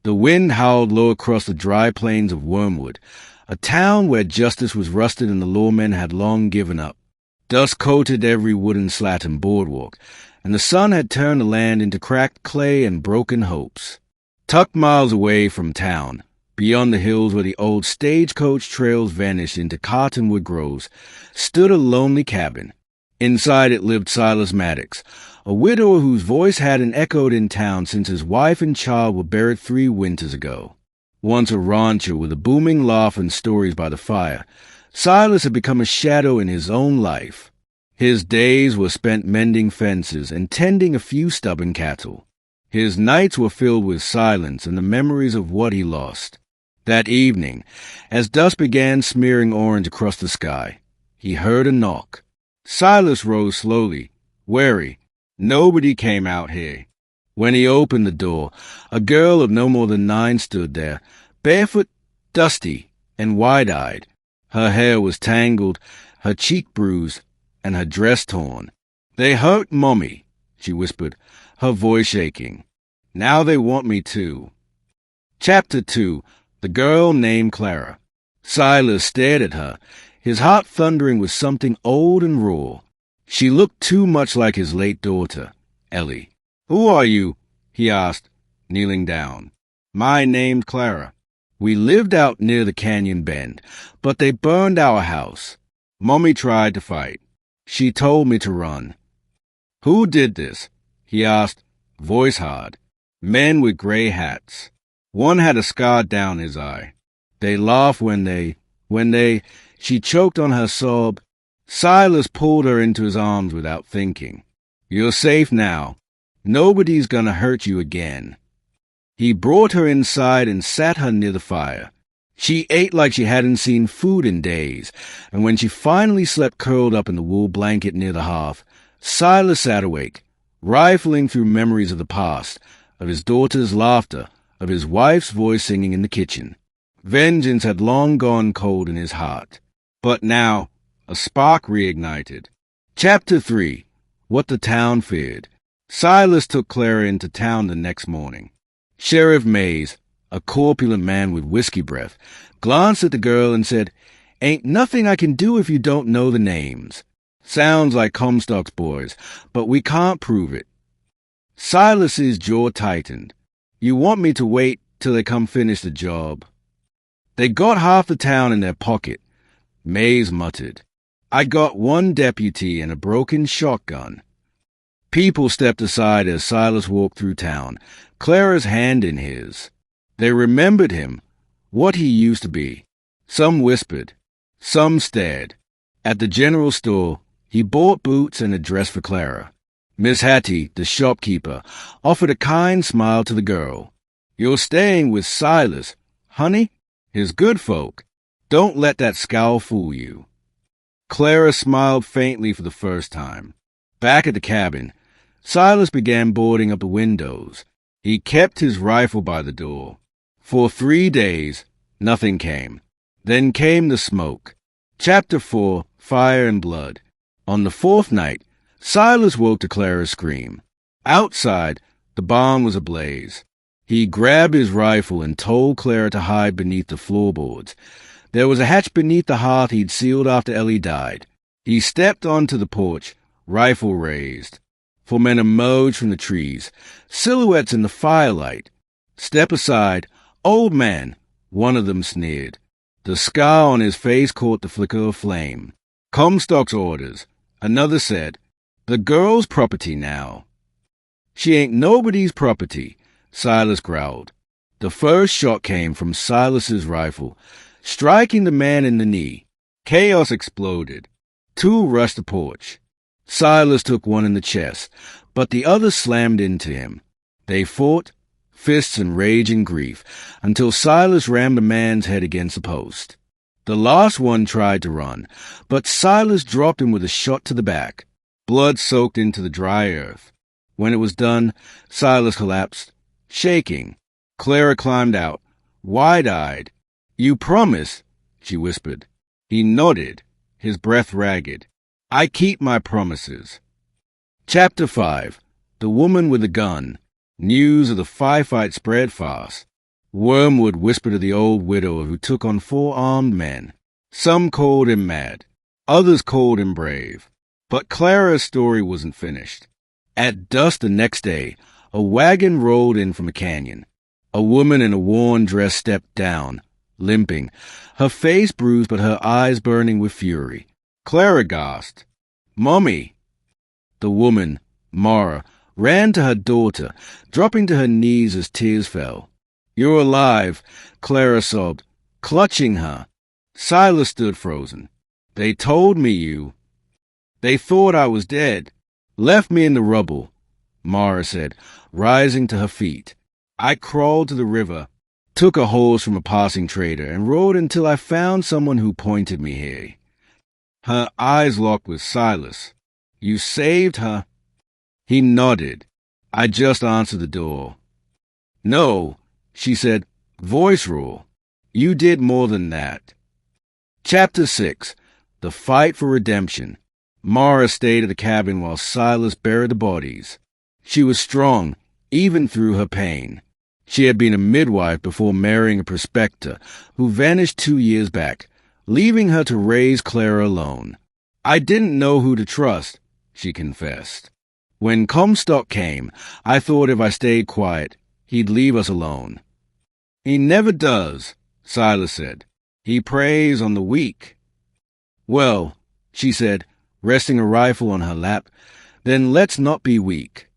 The wind howled low across the dry plains of Wormwood, a town where justice was rusted and the lawmen had long given up. Dust coated every wooden slat and boardwalk, and the sun had turned the land into cracked clay and broken hopes. Tucked miles away from town, beyond the hills where the old stagecoach trails vanished into cottonwood groves, stood a lonely cabin. Inside it lived Silas Maddox, a widower whose voice hadn't echoed in town since his wife and child were buried 3 winters ago. Once a rancher with a booming laugh and stories by the fire, Silas had become a shadow in his own life. His days were spent mending fences and tending a few stubborn cattle. His nights were filled with silence and the memories of what he lost. That evening, as dusk began smearing orange across the sky, he heard a knock. Silas rose slowly, wary. Nobody came out here. When he opened the door, a girl of no more than 9 stood there, barefoot, dusty, and wide-eyed. Her hair was tangled, her cheek bruised, and her dress torn. "They hurt Mommy," she whispered, her voice shaking. "Now they want me too." Chapter 2. The Girl Named Clara. Silas stared at her, his heart thundering with something old and raw. She looked too much like his late daughter, Ellie. "Who are you?" he asked, kneeling down. "My name's Clara. We lived out near the canyon bend, but they burned our house. Mommy tried to fight. She told me to run." "Who did this?" he asked, voice hard. "Men with gray hats. One had a scar down his eye. They laugh when they... She choked on her sob. Silas pulled her into his arms without thinking. "You're safe now. Nobody's gonna hurt you again." He brought her inside and sat her near the fire. She ate like she hadn't seen food in days, and when she finally slept curled up in the wool blanket near the hearth, Silas sat awake, rifling through memories of the past, of his daughter's laughter, of his wife's voice singing in the kitchen. Vengeance had long gone cold in his heart. But now, a spark reignited. Chapter 3. What the Town Feared. Silas took Clara into town the next morning. Sheriff Mays, a corpulent man with whiskey breath, glanced at the girl and said, "Ain't nothing I can do if you don't know the names. Sounds like Comstock's boys, but we can't prove it." Silas's jaw tightened. "You want me to wait till they come finish the job?" "They got half the town in their pocket," Mays muttered. "I got 1 deputy and a broken shotgun." People stepped aside as Silas walked through town, Clara's hand in his. They remembered him, what he used to be. Some whispered. Some stared. At the general store, he bought boots and a dress for Clara. Miss Hattie, the shopkeeper, offered a kind smile to the girl. "You're staying with Silas, honey? His good folk. Don't let that scowl fool you." Clara smiled faintly for the first time. Back at the cabin, Silas began boarding up the windows. He kept his rifle by the door. For 3 days, nothing came. Then came the smoke. Chapter 4. Fire and Blood. On the 4th night, Silas woke to Clara's scream. Outside, the barn was ablaze. He grabbed his rifle and told Clara to hide beneath the floorboards. There was a hatch beneath the hearth he'd sealed after Ellie died. He stepped onto the porch, rifle raised. 4 men emerged from the trees, silhouettes in the firelight. "Step aside, old man," one of them sneered. The scar on his face caught the flicker of flame. "Comstock's orders," another said. "The girl's property now." "She ain't nobody's property," Silas growled. The first shot came from Silas's rifle, striking the man in the knee. Chaos exploded. 2 rushed the porch. Silas took one in the chest, but the other slammed into him. They fought, fists and rage and grief, until Silas rammed the man's head against the post. The last one tried to run, but Silas dropped him with a shot to the back. Blood soaked into the dry earth. When it was done, Silas collapsed, shaking. Clara climbed out, wide-eyed. "You promise," she whispered. He nodded, his breath ragged. "I keep my promises." Chapter 5. The Woman with a Gun. News of the firefight spread fast. Wormwood whispered to the old widower who took on 4 armed men. Some called him mad. Others called him brave. But Clara's story wasn't finished. At dusk the next day, a wagon rolled in from a canyon. A woman in a worn dress stepped down, limping, her face bruised but her eyes burning with fury. Clara gasped, "Mommy!" The woman, Mara, ran to her daughter, dropping to her knees as tears fell. "You're alive," Clara sobbed, clutching her. Silas stood frozen. "They told me you. They thought I was dead. Left me in the rubble," Mara said, rising to her feet. "I crawled to the river, took a horse from a passing trader, and rode until I found someone who pointed me here." Her eyes locked with Silas. "You saved her?" He nodded. "I just answered the door." "No," she said, voice raw. "You did more than that." Chapter 6. The Fight for Redemption. Mara stayed at the cabin while Silas buried the bodies. She was strong, even through her pain. She had been a midwife before marrying a prospector who vanished 2 years back, leaving her to raise Clara alone. "I didn't know who to trust," she confessed. "When Comstock came, I thought if I stayed quiet, he'd leave us alone." "He never does," Silas said. "He preys on the weak." "Well," she said, resting a rifle on her lap, "then let's not be weak."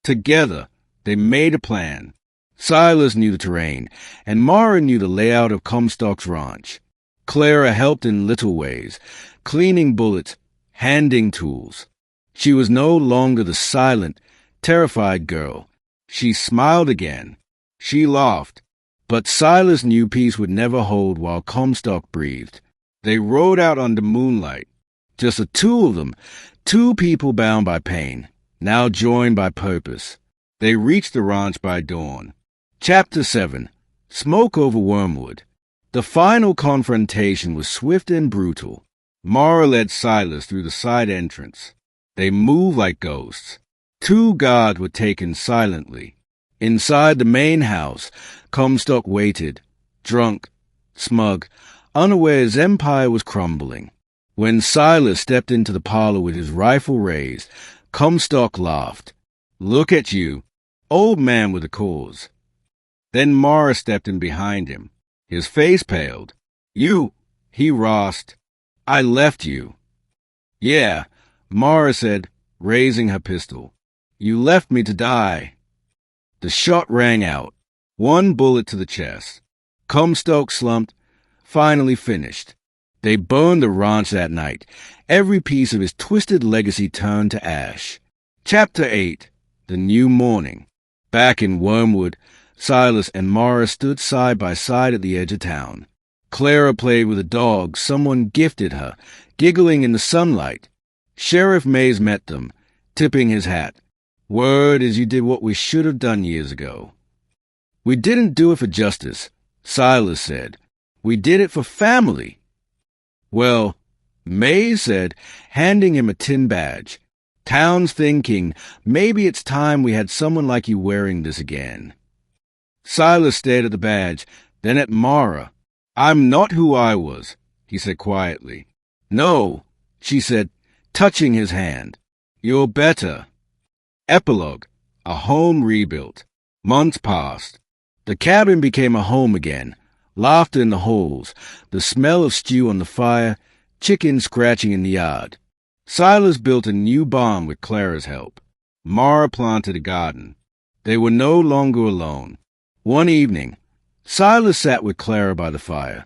Together, they made a plan. Silas knew the terrain, and Mara knew the layout of Comstock's ranch. Clara helped in little ways, cleaning bullets, handing tools. She was no longer the silent, terrified girl. She smiled again. She laughed. But Silas knew peace would never hold while Comstock breathed. They rode out under moonlight. Just the 2 of them, 2 people bound by pain, now joined by purpose. They reached the ranch by dawn. Chapter 7. Smoke over Wormwood. The final confrontation was swift and brutal. Mara led Silas through the side entrance. They moved like ghosts. 2 guards were taken silently. Inside the main house, Comstock waited, drunk, smug, unaware his empire was crumbling. When Silas stepped into the parlor with his rifle raised, Comstock laughed. "Look at you, old man with a cause." Then Mara stepped in behind him. His face paled. "You," he rasped. "I left you." "Yeah," Mara said, raising her pistol. "You left me to die." The shot rang out. 1 bullet to the chest. Comstock slumped, finally finished. They burned the ranch that night. Every piece of his twisted legacy turned to ash. Chapter 8. The New Morning. Back in Wormwood, Silas and Mara stood side by side at the edge of town. Clara played with a dog someone gifted her, giggling in the sunlight. Sheriff Mays met them, tipping his hat. "Word is you did what we should have done years ago." "We didn't do it for justice," Silas said. "We did it for family." "Well," Mays said, handing him a tin badge. "Town's thinking maybe it's time we had someone like you wearing this again." Silas stared at the badge, then at Mara. "I'm not who I was," he said quietly. "No," she said, touching his hand. "You're better." Epilogue. A home rebuilt. Months passed. The cabin became a home again. Laughter in the halls, the smell of stew on the fire, chickens scratching in the yard. Silas built a new barn with Clara's help. Mara planted a garden. They were no longer alone. One evening, Silas sat with Clara by the fire.